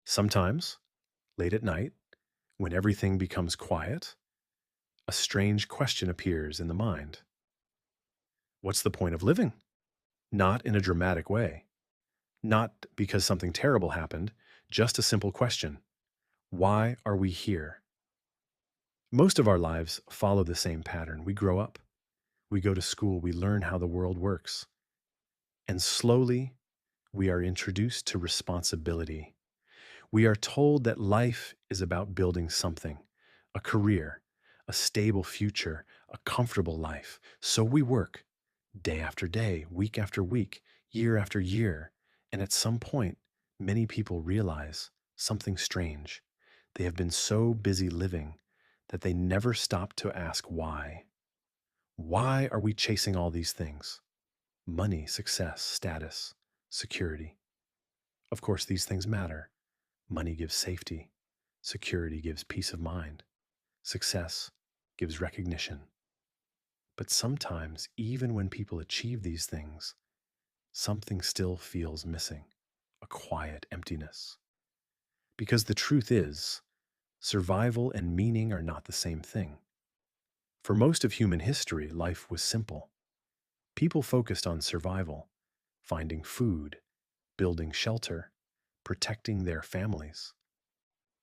Sometimes, late at night, when everything becomes quiet, a strange question appears in the mind. What's the point of living? Not in a dramatic way, not because something terrible happened, just a simple question. Why are we here? Most of our lives follow the same pattern. We grow up, we go to school, we learn how the world works, and slowly we are introduced to responsibility. We are told that life is about building something, a career, a stable future, a comfortable life. So we work day after day, week after week, year after year. And at some point, many people realize something strange. They have been so busy living that they never stop to ask why. Why are we chasing all these things? Money, success, status, security. Of course, these things matter. Money gives safety. Security gives peace of mind. Success gives recognition. But sometimes, even when people achieve these things, something still feels missing, a quiet emptiness. Because the truth is, survival and meaning are not the same thing. For most of human history, life was simple. People focused on survival, finding food, building shelter, protecting their families.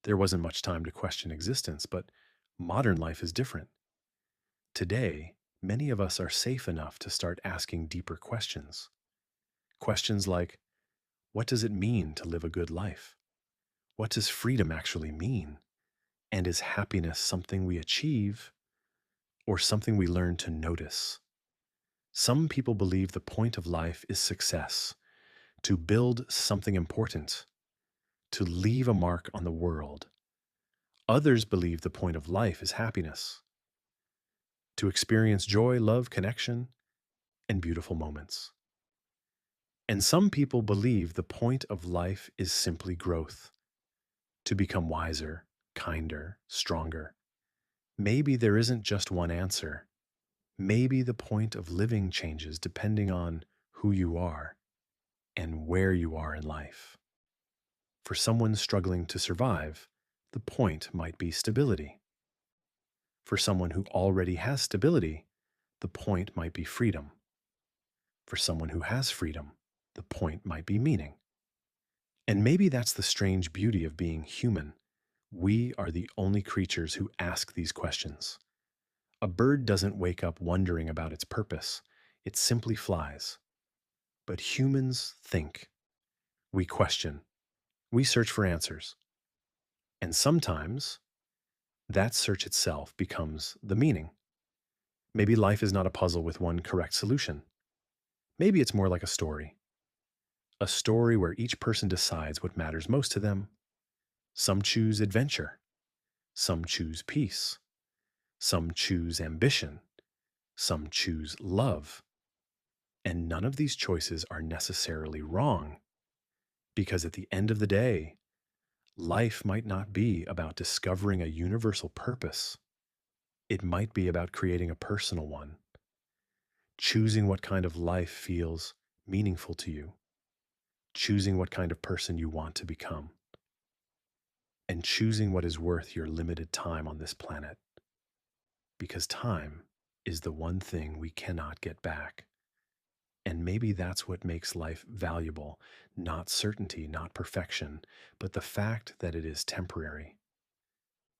There wasn't much time to question existence, but modern life is different. Today, many of us are safe enough to start asking deeper questions. Questions like, what does it mean to live a good life? What does freedom actually mean? And is happiness something we achieve or something we learn to notice? Some people believe the point of life is success, to build something important, to leave a mark on the world. Others believe the point of life is happiness, to experience joy, love, connection, and beautiful moments. And some people believe the point of life is simply growth, to become wiser, kinder, stronger. Maybe there isn't just one answer. Maybe the point of living changes depending on who you are and where you are in life. For someone struggling to survive, the point might be stability. For someone who already has stability, the point might be freedom. For someone who has freedom, the point might be meaning. And maybe that's the strange beauty of being human. We are the only creatures who ask these questions. A bird doesn't wake up wondering about its purpose, it simply flies. But humans think. We question. We search for answers. And sometimes that search itself becomes the meaning. Maybe life is not a puzzle with one correct solution. Maybe it's more like a story where each person decides what matters most to them. Some choose adventure, some choose peace, some choose ambition, some choose love. And none of these choices are necessarily wrong, because at the end of the day, life might not be about discovering a universal purpose. It might be about creating a personal one, choosing what kind of life feels meaningful to you, choosing what kind of person you want to become, and choosing what is worth your limited time on this planet. Because time is the one thing we cannot get back. And maybe that's what makes life valuable, not certainty, not perfection, but the fact that it is temporary.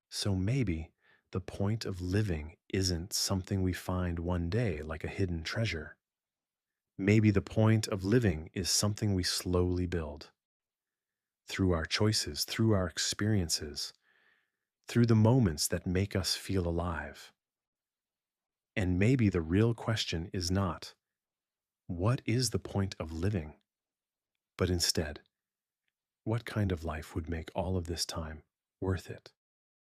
So maybe the point of living isn't something we find one day like a hidden treasure. Maybe the point of living is something we slowly build through our choices, through our experiences, through the moments that make us feel alive. And maybe the real question is not, what is the point of living? But instead, what kind of life would make all of this time worth it?